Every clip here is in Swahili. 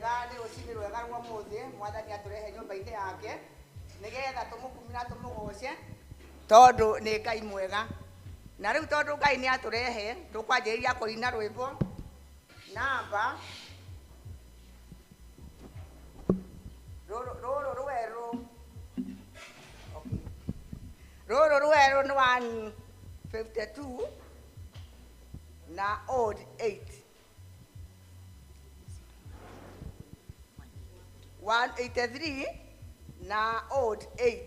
wega ni ucini rwega rwa muthi mwathani aturehe nyumba-ini yake nigetha tumukumira tumugoce tondu ni Ngai mwega na riu tondu Ngai ni aturehe tukwanjiriria kuina rwimbo namba ruru rweru ruru rweru ni 152 na odd 8 183 na odd 8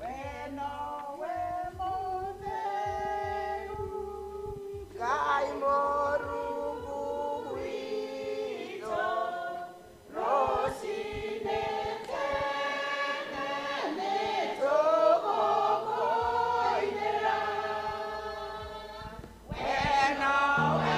weno we mutheru Ngai Mũrungu witũ rũcinĩ tene nĩtũgũkũinĩra weno we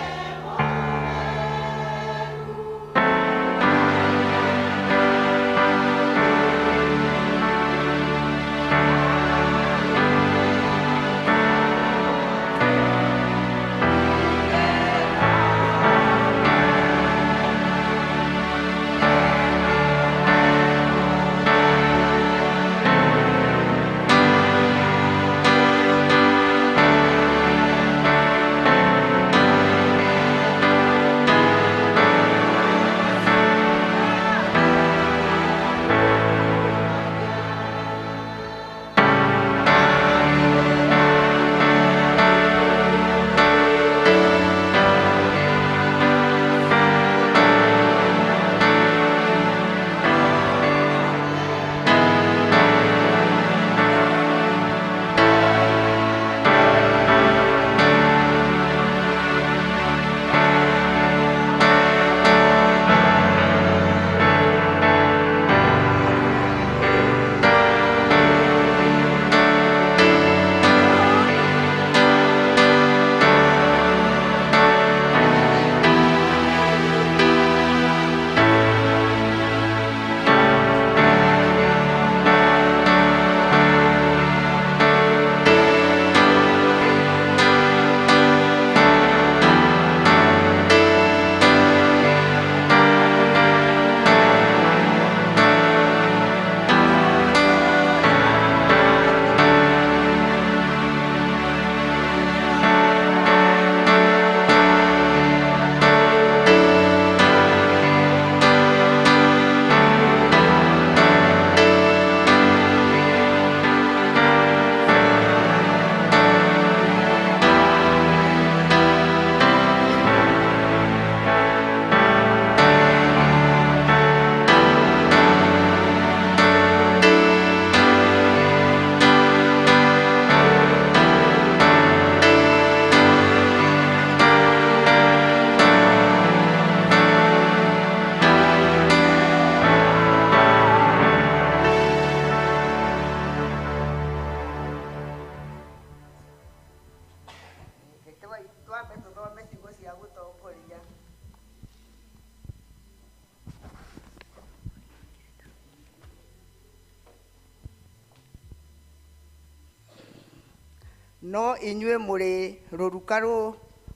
no inyue muri ruruka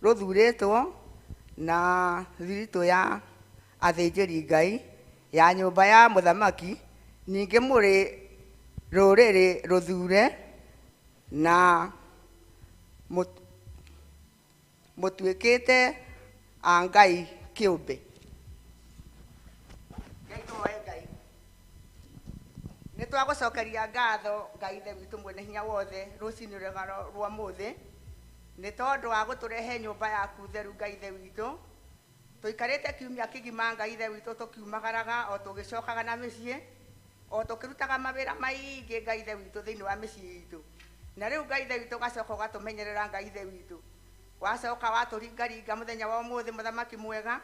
ruthuritwo na thirito ya athinjiri Ngai ya nyumba ya muthamaki ninge muri ruriri ruthure na mutuikite a Ngai kiumbe nĩ twagũcokeria ngatho Ngai ithe witũ mwene hinya wothe rũcinĩ rwega rwa mũthĩ nĩ tondũ wa gũtũrehe nyũmba yaku theru Ngai ithe witũ tũikarĩte kiumia kĩgima Ngai ithe witũ tũkiumagaraga o tũgĩcokaga na mĩciĩ o tũkĩrutaga mawĩra maingĩ Ngai ithe witũ thĩinĩ wa mĩciĩ itũ na rĩu Ngai ithe witũ ũgacoka ũgatũmenyerera Ngai ithe witũ wacoka watũringaringa mũthenya wa ũmũthĩ mũthamaki mwega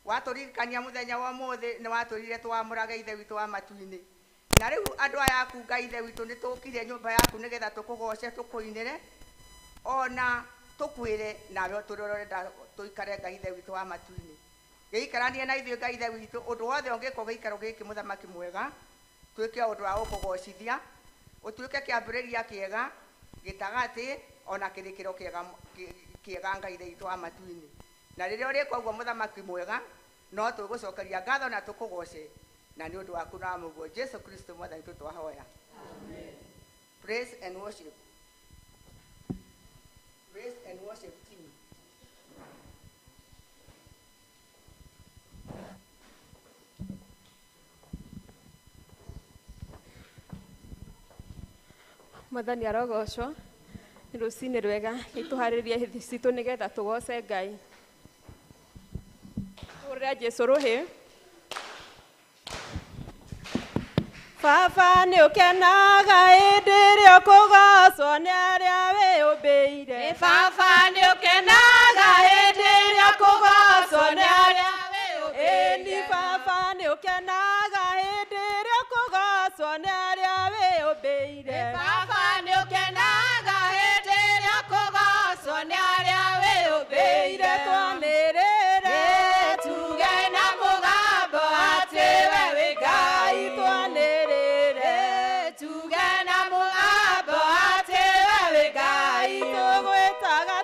watũririkania mũthenya wa ũmũthĩ nĩ watwĩrire twamũrage ithe witũ wa matu-inĩ na riu andu aya aku Ngai ithe witũ nĩ tũkire nyũmba yaku nĩgetha tũkũgoce tũkũinĩre ona tũkwĩre nawe tũrorenda tũikare Ngai ithe witũ wa matu-inĩ gĩikaranie na ithuĩ Ngai ithe witũ ũndũ wothe ũngĩkwo gĩikaro gĩkĩ mũthamaki mwega twĩke ũndũ wa gũkũgocithia ũtuĩke kĩambĩrĩria kĩega gĩtagatĩ ona kirikiro kiega Ngai itũ amatu-inĩ na rĩrĩa ũrĩkwo guo mũthamaki mwega no tũgũcokeria ngatho na tũkũgoce na nĩ ũndũ waku na mũguo Jesu Kristo mwathani witũ twahoya. Amen. Praise and worship. Praise and worship team. Mwathani arogocwo nĩ rũcinĩ rwega gĩtũharĩria hĩndĩ citũ nĩgetha tũgoce Ngai. Tũrĩa Jesũ rũhĩ. Baba nĩ ũkenaga hĩndĩ ĩrĩa ũkũgocwo nĩ arĩa wĩũmbĩire. Baba nĩ ũkenaga hĩndĩ ĩrĩa ũkũgocwo nĩ arĩa wĩũmbĩire. Ĩni Baba nĩ ũkenaga hĩndĩ ĩrĩa ũkũgocwo nĩ arĩa wĩũmbĩire. Baba nĩ ũkenaga hĩndĩ ĩrĩa ũkũgocwo nĩ arĩa wĩũmbĩire. Twanĩrĩre tuge na mũgambo atĩ we wĩ Ngai. Twanĩrĩre tuge na mũgambo atĩ we wĩ Ngai. tũgwĩtaga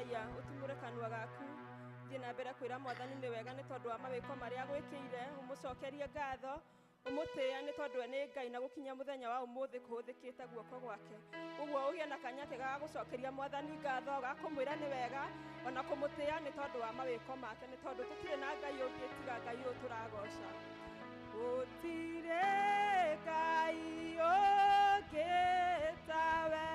tũrakwĩhoya ũtumũre kanua gaku thiĩ na mbere kwĩra Mwathani nĩ wega nĩ tondũ wa mawĩko marĩa agwĩkĩire, ũmũcokerie ngatho, ũmũtĩĩa nĩ tondũ we nĩ Ngai na gũkinya mũthenya wa ũmũthĩ kũhũthĩkĩte guoko gwake. Ũguo ũgĩe na kanya kega ga gũcokeria Mwathani ngatho, ga kũmwĩra nĩ wega, ona kũmũtĩĩa nĩ tondũ wa mawĩko make, nĩ tondũ tũtirĩ na Ngai ũngĩ tiga Ngai ũyũ tũragoca. Gũtirĩ Ngai ũngĩ tawe.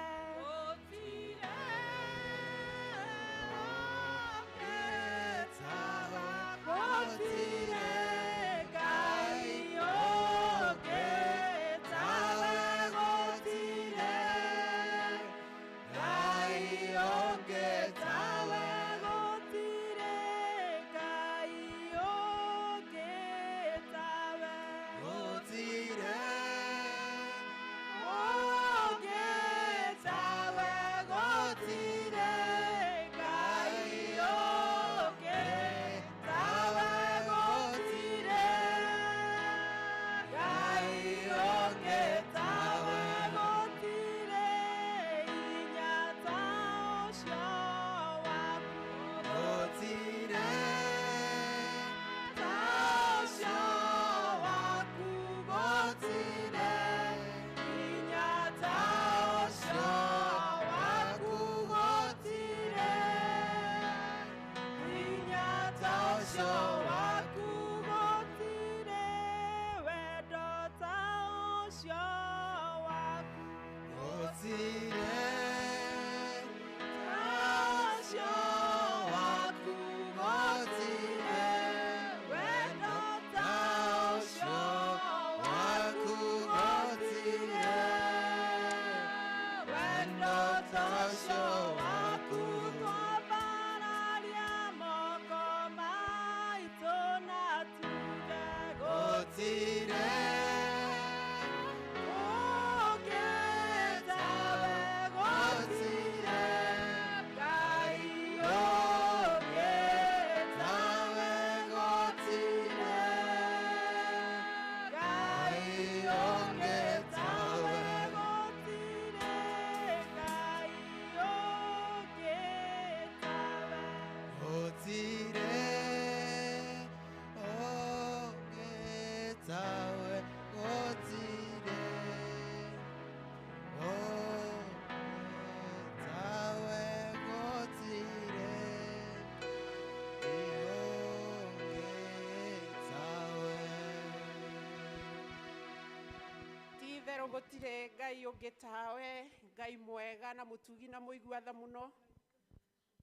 Gũtirĩ Ngai ũngĩ tawe, Ngai mwega na mũtugi na mũiguatha mũno.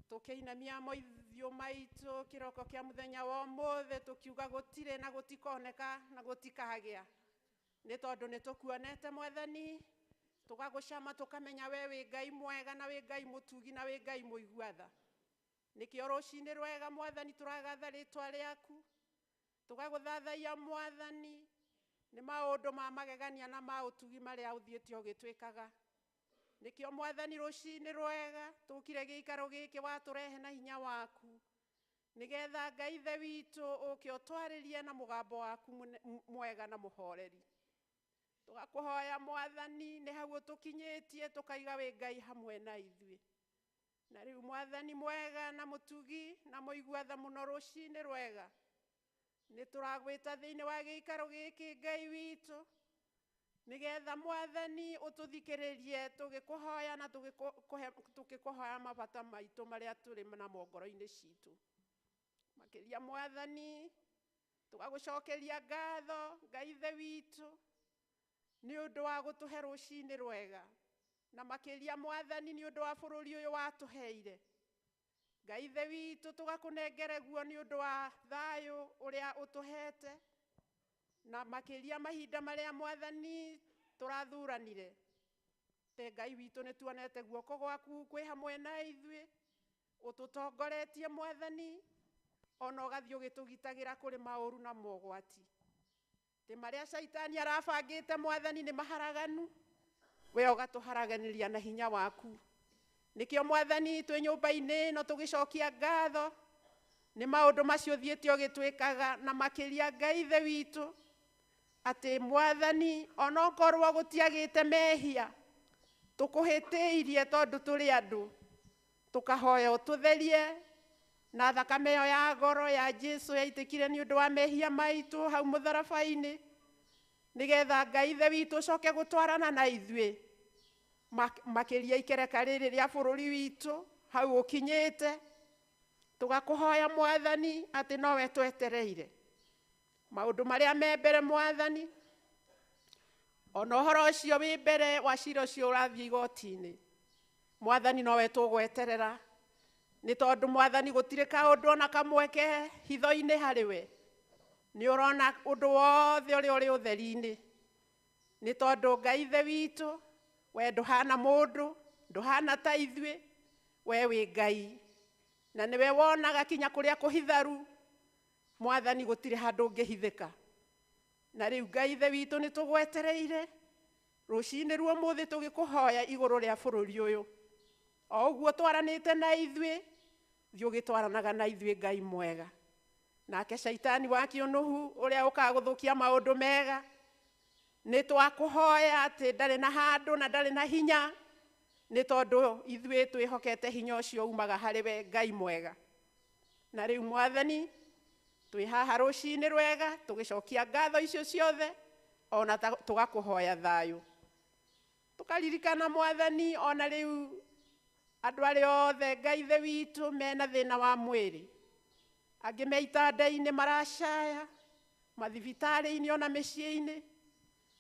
Tũkĩinamia moithiũ maitũ kĩroko kĩa mũthenya wa ũmũthĩ tũkiuga gũtirĩ na gũtikoneka na gũtikagĩa. Nĩ tondũ nĩ tũkuonete Mwathani, tũgagũcama tũkamenya we wĩ Ngai mwega na wĩ Ngai mũtugi na wĩ Ngai mũiguatha. Nĩkĩo rũcinĩ rwega Mwathani tũragatha rĩtwa rĩaku, tũgagũthathaia Mwathani nĩ maũndũ ma magegania na ma ũtugi marĩa ũthiĩte ũgĩtwĩkaga. Nĩkĩo Mwathani rũcinĩ rwega tũkire gĩikaro gĩkĩ watũrehe na hinya waku, nĩgetha Ngai ithe witũ ũke ũtwarĩrie na mũgambo waku mwega na mũhoreri. Tũgakũhoya Mwathani nĩ hau ũtũkinyĩtie tũkaiga wĩ Ngai hamwe na ithuĩ. Na rĩu Mwathani mwega na mũtugi na mũiguatha mũno rũcinĩ rwega, nĩ tũragwĩta thĩinĩ wa gĩikaro gĩkĩ Ngai witũ, nĩgetha Mwathani ũtũthikĩrĩrie tũgĩkũhoya na tũgĩkũhoya mabata maitũ marĩa tũrĩ namo ngoro-inĩ citũ. Makĩria Mwathani tũgagũcokeria ngatho Ngai ithe witũ nĩ ũndũ wa gũtũhe rũcinĩ rwega, na makĩria Mwathani nĩ ũndũ wa bũrũri ũyũ watũheire. Ngai ithe witũ tũgakũnengere guo nĩ ũndũ wa thayũ ũrĩa ũtũhete, na makĩria mahinda marĩa Mwathani tũrathuranire. Te Ngai witũ nĩ tuonete guoko gwaku kwĩ hamwe na ithuĩ, ũtũtongoretie Mwathani, ona ũgathiĩ ũgĩtũgitagĩra kũrĩ maũru na mogwati. Te marĩa Shaitani arabangĩte Mwathani nĩ maharaganu, we ũgatũharaganĩria na hinya waku. Nĩkĩo Mwathani twĩ nyũmba-inĩ ĩno tũgĩcokia ngatho nĩ maũndũ macio ũthiĩte ũgĩtwĩkaga, na makĩria Ngai ithe witũ atĩ Mwathani ona okorwo gũtiagĩte mehia tũkũhĩtĩirie tondũ tũrĩ andũ, tukahoya ututherie na thakame yo ya goro ya Jesu yaitikire ni undu wa mehia maitu hau mutharabaini nigetha Ngai ithe witu coke gutwarana na ithuĩ makiria ikereka rĩrĩ rĩa bũrũri witu hau ukinyĩte tugakuhoya Mwathani atĩ nowe twetereire maũndũ marĩa me mbere Mwathani ona ũhoro ũcio wĩ mbere wa cira ũcio ũrathiĩ igoti-inĩ Mwathani nowe tũgweterera nĩ tondũ Mwathani gũtirĩ kaũndũ ona kamwe ke hitho-inĩ harĩwe nĩ ũrona ũndũ wothe ũrĩa ũrĩ ũtheri-inĩ nĩ tondũ Ngai ithe witũ we ndũhana mũndũ ndũhana ta ithuĩ we wĩ Ngai na nĩwe wonaga kinya kũrĩa kũhitharu Mwathani gũtirĩ handũ ũngĩhithĩka na rĩu Ngai ithe witũ nĩ tũgwetereire rũcinĩ rwa ũmũthĩ tũgĩkũhoya igũrũ rĩa bũrũri ũyũ o ũguo twaranĩte na ithuĩ thiĩ ũgĩtwaranaga na ithuĩ Ngai mwega nake shaitani wa kĩũnũhu ũrĩa ũkagũthũkia maũndũ mega nĩ twakũhoya atĩ ndarĩ na handũ na ndarĩ na hinya nĩ tondũ ithuĩ twĩhokete hinya ũcio umaga harĩ we Ngai mwega na rĩu Mwathani twĩ haha rũcinĩ rwega tũgĩcokia ngatho icio ciothe ona tũgakũhoya thayũ tũkaririkana Mwathani ona rĩu andũ arĩa othe Ngai ithe witũ mena thĩna wa mwĩrĩ angĩ me itanda-inĩ maracaya mathibitarĩ-inĩ ona mĩciĩ-inĩ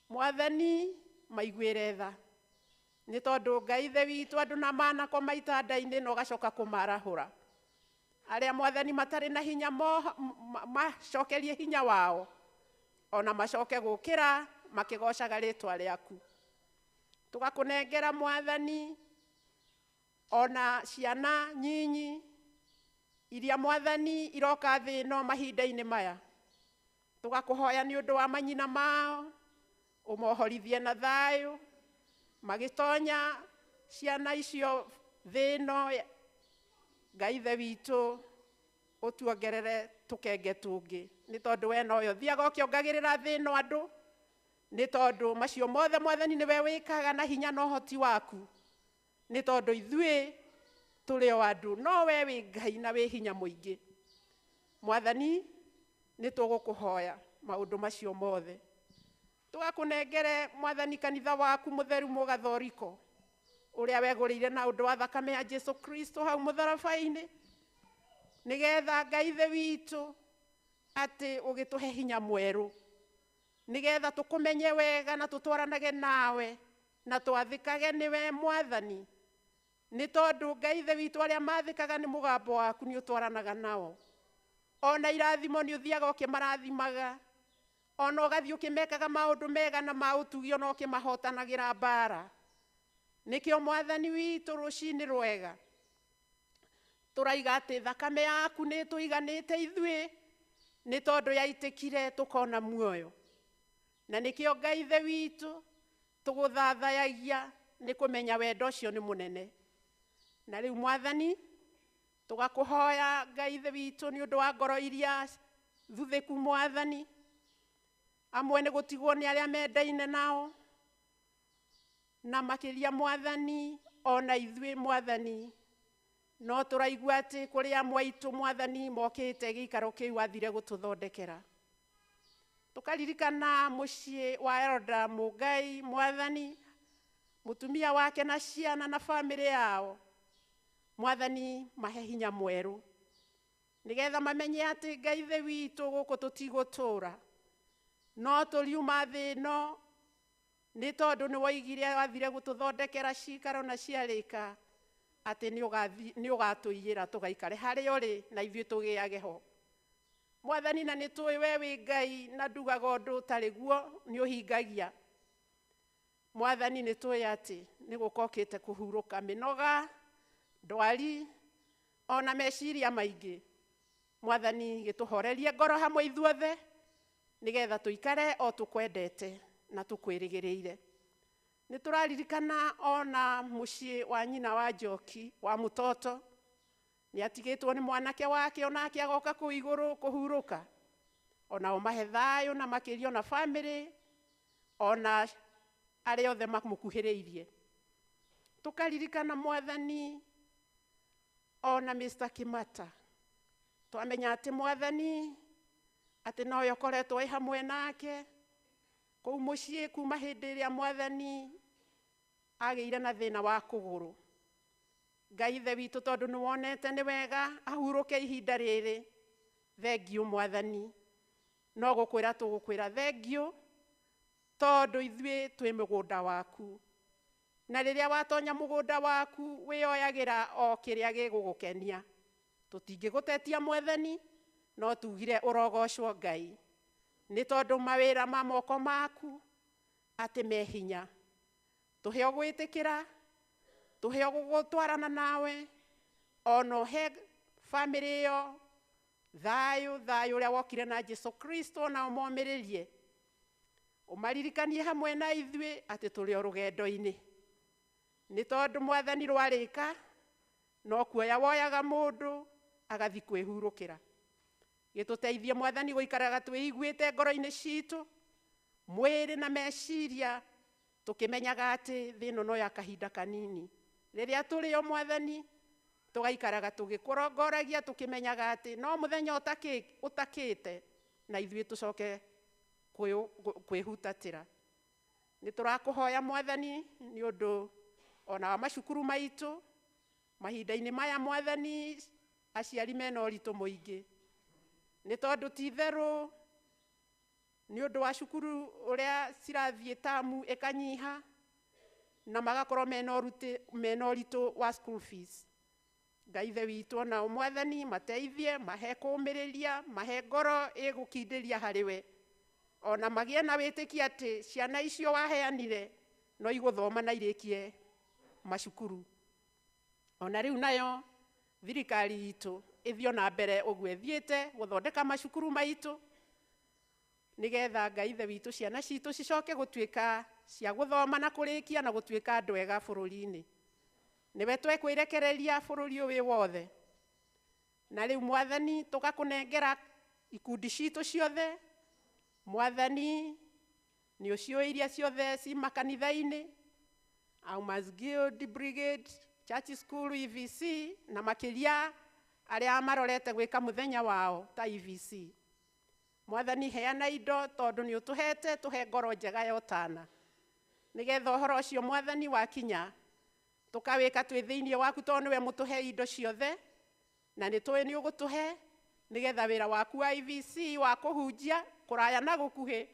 Mwathani maiguĩre tha nĩ tondũ Ngai ithe witũ andũ na manakoma itanda-inĩ na ũgacoka kũmarahũra arĩa Mwathani matarĩ na hinya macokerie hinya wao ona macoke gũkĩra makĩgocaga rĩtwa rĩaku tũgakũnengera Mwathani ona ciana nyinyi iria Mwathani iroka thĩ ĩno mahinda-inĩ maya tũgakũhoya nĩ ũndũ wa manyina mao ũmohorithie na thayũ magĩtonya ciana icio thĩ ĩno Ngai ithe witũ ũtuongerere tũkenge tũngĩ nĩ tondũ we nowe ũthiaga ũkĩongagĩrĩra thĩ ĩno andũ nĩ tondũ macio mothe Mwathani nĩwe wĩkaga na hinya na ũhoti waku nĩ tondũ ithuĩ tũrĩ o andũ no we wĩ Ngai na wĩ hinya mũingĩ Mwathani nĩ tũgũkũhoya maũndũ macio mothe tũgakũnengere Mwathani kanitha waku mũtheru mũgathoriko ũrĩa wegũrĩire na ũndũ wa thakame ya Jesu Kristo hau mũtharabai-inĩ nĩgetha Ngai ithe witũ atĩ ũgĩtũhe hinya mwerũ nĩgetha tũkũmenye wega na tũtwaranage nawe na twathĩkage nĩwe Mwathani nĩ tondũ Ngai ithe witũ arĩa mathĩkaga nĩ mũgambo waku nĩ ũtwaranaga nao ona irathimo nĩ ũthiaga ũkĩmarathimaga ona ũgathiĩ ũkĩmekaga maũndũ mega na ma ũtugi ona ũkĩmahotanagĩra mbara nĩkĩo Mwathani witũ rũcinĩ rwega tũraiga atĩ thakame yaku nĩ tũiganĩte ithuĩ nĩ tondũ yaitĩkire tũkona muoyo na nĩkĩo Ngai ithe witũ tũgũthathayagia nĩ kũmenya wendo ũcio nĩ mũnene na rĩu Mwathani tũgakũhoya Ngai ithe witũ nĩ ũndũ wa ngoro iria thuthĩku Mwathani amwe nĩ gũtigwo nĩ arĩa mendaine nao na makĩria Mwathani ona ithuĩ Mwathani no tũraigua atĩ kũrĩ amwe aitũ Mwathani mokĩte gĩikaro kĩu athire gũtũthondekera tũkaririkana mũciĩ wa Elda Mũngai Mwathani mũtumia wake na ciana na bamĩrĩ yao Mwathani mahe hinya mwerũ nĩgetha mamenye atĩ Ngai ithe witũ gũkũ tũtigũtũra no tũriuma thĩ ĩno nĩ tondũ nĩ woigire wathire gũtũthondekera cikaro na ciarĩka atĩ nĩ ũgatũiyĩra tũgaikare harĩa ũrĩ na ithuĩ tũgĩage ho Mwathani na nĩ tũĩ we wĩ Ngai na ndugaga ũndũ ũtarĩ guo nĩ ũhingagia Mwathani nĩ tũĩ atĩ nĩ gũkokĩte kũhurũka mĩnoga ndwari ona meciria maingĩ Mwathani gĩtũhorerie ngoro hamwe ithuothe nĩgetha tũikare o tũkwendete na tũkwĩrĩgĩrĩire nĩ tũraririkana ona mũciĩ wa nyina wa Njoki wa Mũtoto nĩ atigĩtwo nĩ mwanake wake onake agoka kũu igũrũ kũhurũka ona mahe thayũ na makĩria na bamĩrĩ ona arĩa othe mamũkuhĩrĩirie tũkaririkana Mwathani ona Mr. Kimata twamenya ati mwathani ati noyo koretwo hamwe nake kou mucii kuma hindi iria mwathani agiire na thina wa kuguru. Ngai ithe witũ tondu nĩ wonete nĩ wega ahurũke ihinda rĩrĩ, thengiũ mwathani. No gũkwĩra tũgũkwĩra thengiũ tondu ithuĩ twĩ mũgũnda waku, na rĩrĩa watonya mũgũnda waku wĩyoyagĩra o kĩrĩa gĩgũgũkenia. Tũtingĩgũtetia mwathani, no tugire ũrogocwo Ngai, nĩ tondu mawĩra ma moko maku atĩ me hinya. Tũhe gwĩtĩkĩra, tũhe gũtwarana nawe, ona ũhe bamĩrĩ ĩyo thayũ ũrĩa wokire na Jesu Kristo, na ũmomĩrĩrie, ũmaririkanie hamwe na ithuĩ atĩ tũrĩ o rũgendo-inĩ. Nĩ tondu mwathani rwarĩka, no kuoya woyaga mũndũ agathi kwĩhurũkĩra. Gĩtũteithie mwathani gũikaraga twĩiguĩte ngoro-inĩ citũ, mwĩrĩ na meciria, tũkĩmenyaga atĩ thĩ ĩno no ya kahinda kanini. Rĩrĩa tũrĩ o mwathani, tũgaikaraga tũgĩkũrongoragia tũkĩmenyaga atĩ no mũthenya ũtakĩte na ithuĩ tũcoke kwĩhutatĩra. Nĩ tũrakũhoya mwathani nĩ ũndũ ona wa macukuru maitũ mahinda-inĩ maya mwathani, aciari mena ũritũ mũingĩ, nĩ tondu ti itherũ nĩ ũndũ wa cukuru ũrĩa cirathiĩ tamu ĩkanyiha na magakorwo mena ũritũ wa school fees. Ngai ithe witũ onao mwathani mateithie, mahe kũũmĩrĩria, mahe ngoro ĩgũkindĩria harĩwe, ona magĩe na wĩtĩkia atĩ ciana icio waheanire no igũthoma na irĩkie macukuru. Ona rĩu nayo thirikari itũ ĩthiĩ na mbere ũguo ĩthiĩte gũthondeka macukuru maitũ, nĩgetha Ngai ithe witũ ciana citũ cicoke gũtuĩka cia gũthoma na kũrĩkia na gũtuĩka andũ ega bũrũri-inĩ. Nĩwe twekwĩrekereria bũrũri ũyũ wothe, na rĩu mwathani tũgakũnengera ikundi citũ ciothe. Mwathani nĩ ũciũĩ iria ciothe ci makanitha-inĩ, Almas Guild, Brigade, Church School, EVC, na makĩria arĩa marorete gwĩka mũthenya wao ta EVC. Mwathani heana indo tondu nĩ ũtũhete, tũhe ngoro njega ya ũtana, nĩgetha ũhoro ũcio mwathani wakinya tũkawĩka twĩ thĩinĩ waku, tondu nĩwe mũtũhe indo ciothe, na nĩ tũĩ nĩ ũgũtũhe, nĩgetha wĩra waku wa EVC wa kũhunjia kũraya na gũkuhĩ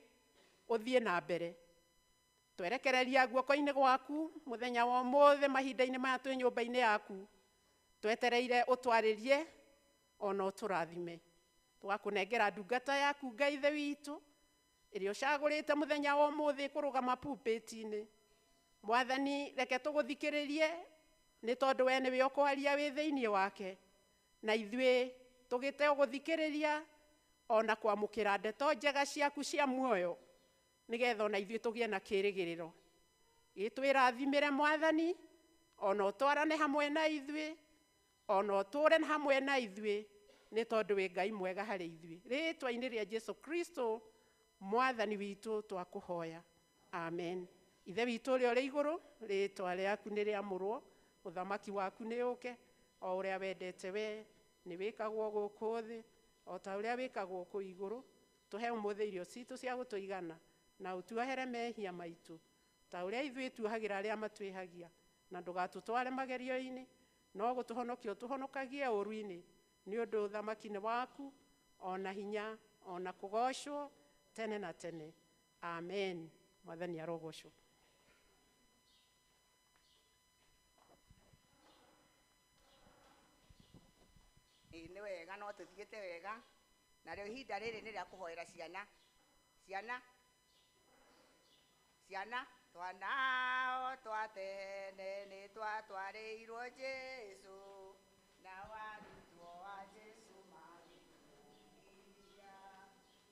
ũthiĩ na mbere. Twerekereria guoko-inĩ gwaku mũthenya wa ũmũthĩ, mahinda-inĩ maya twĩ nyũmba-inĩ yaku, twetereire ũtwarĩrie ona ũtũrathime. Tũgakũnengera ndungata yaku Ngai ithe witũ ĩrĩa ũcagũrĩte mũthenya wa ũmũthĩ kũrũgama pulpit-inĩ. Mwathani reke tũgũthikĩrĩrie, nĩ tondu we nĩwe ũkwaria wĩ thĩinĩ wake, na ithuĩ tũgĩte gũthikĩrĩria ona kwamũkĩra ndeto njega ciaku cia muoyo, nĩgetha ona ithuĩ tũgĩe na kĩĩrĩgĩrĩro. Gĩtwĩrathimĩre mwathani, ona ũtwarane hamwe na ithuĩ, ona ũtũũre hamwe na ithuĩ, nĩ tondu wĩ Ngai mwega harĩ ithuĩ. Rĩĩtwa-inĩ rĩa Jesu Kristo mwathani witũ twakũhoya, amen. Ithe witũ ũrĩa ũrĩ igũrũ, rĩĩtwa rĩaku nĩ rĩamũrwo, ũthamaki waku nĩ ũke, o ũrĩa wendete we nĩ wĩkagwo gũkũ thĩ o ta ũrĩa wĩkagwo kũu igũrũ. Tũhe ũmũthĩ irio citũ cia gũtũigana, na ũtuohere mehia maitũ ta ũrĩa ithuĩ tuohagĩra arĩa matwĩhagia, na ndũgatũtware magerio-inĩ, no gũtũhonokia ũtũhonokagie ũũru-inĩ, nĩ ũndũ ũthamaki nĩ waku, ona hinya, ona kũgocwo tene na tene, amen. Mwathani arogocwo. Nĩ wega, no tũthiĩte wega, na rĩu ihinda rĩrĩ nĩ rĩa kũhoera ciana. Twana o twa tene nĩ twatwarĩirwo Jesu, na warutwo wa Jesu magĩtũkiria,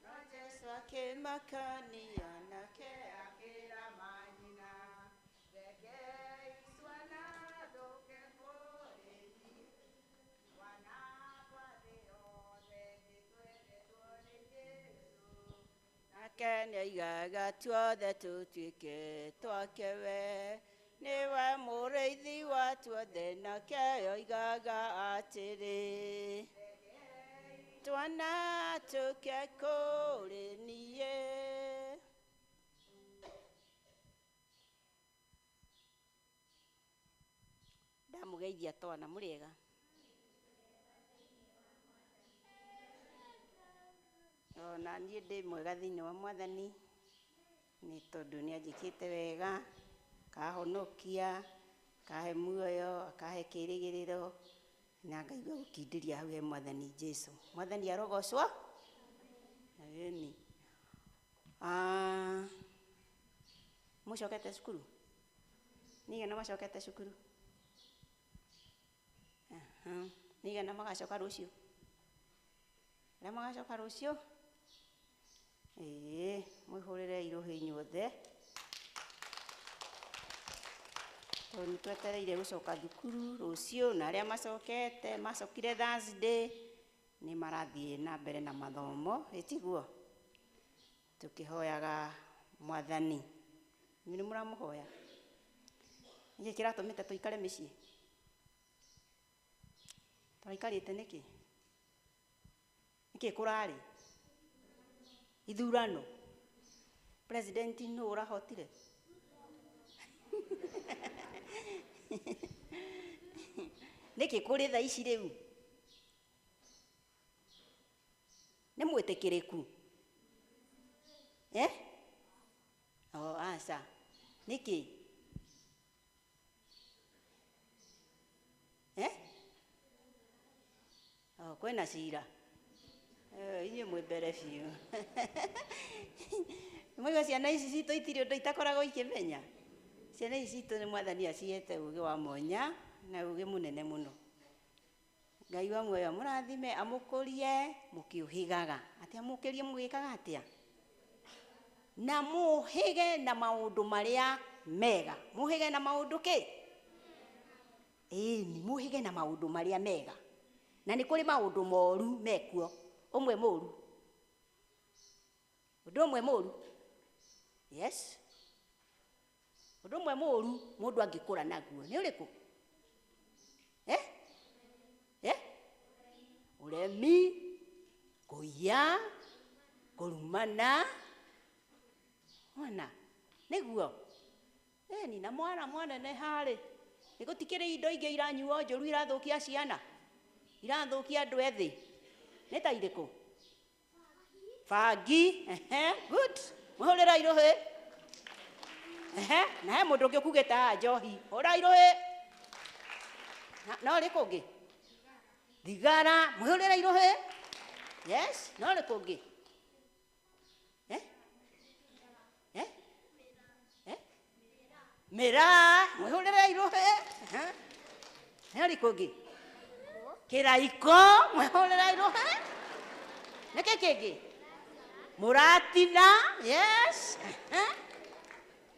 no Jesu akĩmakania nake akĩra manyina, rekei twana tũke bũrũri, twana twa thĩ yothe nĩ twendetwo nĩ Jesu, nake nĩaigaga tuothe tũtuĩke twake we, niwe mũrĩithi wa tuothe nake oigaga atĩrĩ twana tũke kũrĩ niĩ. Ndamũgeithia twana mũrĩega. Ona niĩ ndĩ mwega thĩinĩ wa Mwathani nĩ tondũ nĩ anjĩkĩte wega, akahonokia, akahe muoyo, akahe kĩĩrĩgĩrĩro na ngaigua gũkindĩria hau he Mwathani Jesũ. Mwathani arogocwo. Ameni. Mũcokete cukuru? Nĩigana macokete cukuru? Nĩigana magacoka rũciũ? Arĩa magacoka rũciũ? Mwĩhũrĩre irũhĩ inyuothe. Tondũ nĩ twetereire gũcoka thukuru rũciũ, na arĩa macokire Thursday nĩ marathiĩ na mbere na mathomo, ĩtiguo? Tũkĩhoyaga Mwathani. Nĩ mũramũhoya? Nĩkĩ kĩratũmĩte tũikare mĩciĩ? Tũraikarĩte nĩkĩ? Nĩkĩ kũrarĩ? Ithurano. President nũ ũrahotire? Nĩkĩ kũrĩ thaa ici rĩu? Nĩ mwĩtĩkĩrĩku? Aca. Nĩkĩ? Kwĩna cira? Inyuĩ mwĩ mbere biũ. Mwaigua ciana ici citũ itirĩ ũndũ itakoragwo ikĩmenya. Ciana ici citũ nĩ Mwathani acihete ũũgĩ wa mwanya na ũũgĩ mũnene mũno. Ngai wa muoyo mũrathime amũkũrie mũkĩũhĩgaga. Atĩ amũkĩrie mũgĩkaga atĩa? Na mũhĩge na maũndũ marĩa mega. Mũhĩge na maũndũ kĩ? Ĩni, mũhĩge na maũndũ marĩa mega. Na nĩ kũrĩ maũndũ moru mekuo. Ũmwe mũru. Ũndũ ũmwe mũru. Yes. Ũndũ ũmwe mũru mũndũ angĩkũra naguo. Nĩ ũrĩkũ? Ũremi, kũiya, kũrumana. Mwana, nĩguo. Ĩni, na mwana nĩ harĩ. Nĩ gũtikĩrĩ indo ingĩ iranyuo njũru irathũkia ciana. Irathũkia andũ ethĩ. Nĩ ta irĩkũ? Bangi. Good. Mũhũrĩra irũhĩ. Na he mũndũ ũngĩ ũkugĩte njohi. Hũra irũhĩ. No rĩkũ ũngĩ? Thigara. Mũhũrĩra irũhĩ. Yes. No rĩkũ ũngĩ? Mĩraa. Mũhũrĩra irũhĩ. No rĩkũ ũngĩ? Kĩraiko. Mũhũrĩra irũhĩ. Nĩkĩ kĩngĩ? Mũratitha. Yes.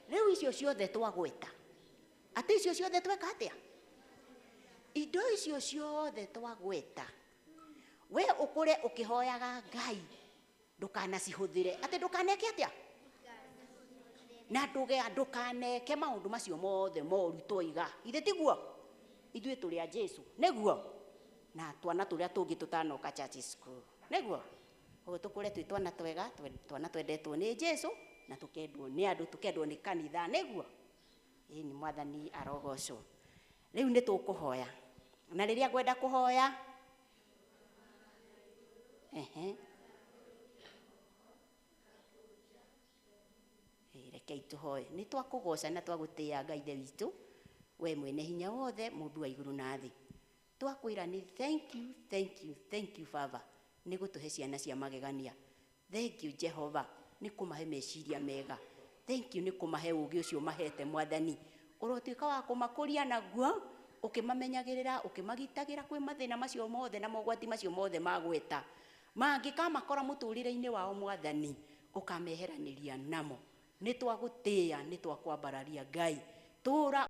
Rĩu icio ciothe twagweta. Atĩ icio ciothe tweka atĩa? Indo icio ciothe twagweta. We ũkũre ũkĩhoyaga Ngai. Ndũkanacihũthĩre. Atĩ ndũkaneke atĩa? Na ndũkaneke maũndũ macio mothe moru twoiga. Ithe tiguo? Ithuĩ tũrĩ a Jesũ. Nĩguo? Na twana tũrĩa tũngĩ tũtanoka church school. Nĩguo? Ũguo tũkũre twĩ twana twega, twana twendetwo nĩ Jesũ na tũkendwo nĩ andũ, tũkendwo nĩ kanitha. Nĩguo? Ĩni, Mwathani arogocwo. Rĩu nĩ tũkũhoya. Na rĩrĩa ngwenda kũhoya, rekei tũhoye. Nĩ twakũgoca na twagũtĩĩa Ngai Ithe witũ, we mwene hinya wothe, mũmbi wa igũrũ na thĩ. Twakwĩra nĩ thank you Father, nĩ gũtũhe ciana cia magegania. Thank you Jehova, nĩ kũmahe meciria mega. Thank you nĩ kũmahe ũũgĩ ũcio mahete Mwathani. Ũrotuĩka wa kũmakũria naguo, ũkĩmamenyagĩrĩra, ũkĩmagitagĩra kwĩ mathĩna macio mothe na mogwati macio mothe magweta. Mangĩkamakora mũtũrĩre-inĩ wao Mwathani, ũkameheranĩria namo. Nĩ twagũtĩĩa, nĩ twakwambararia Ngai. Tũra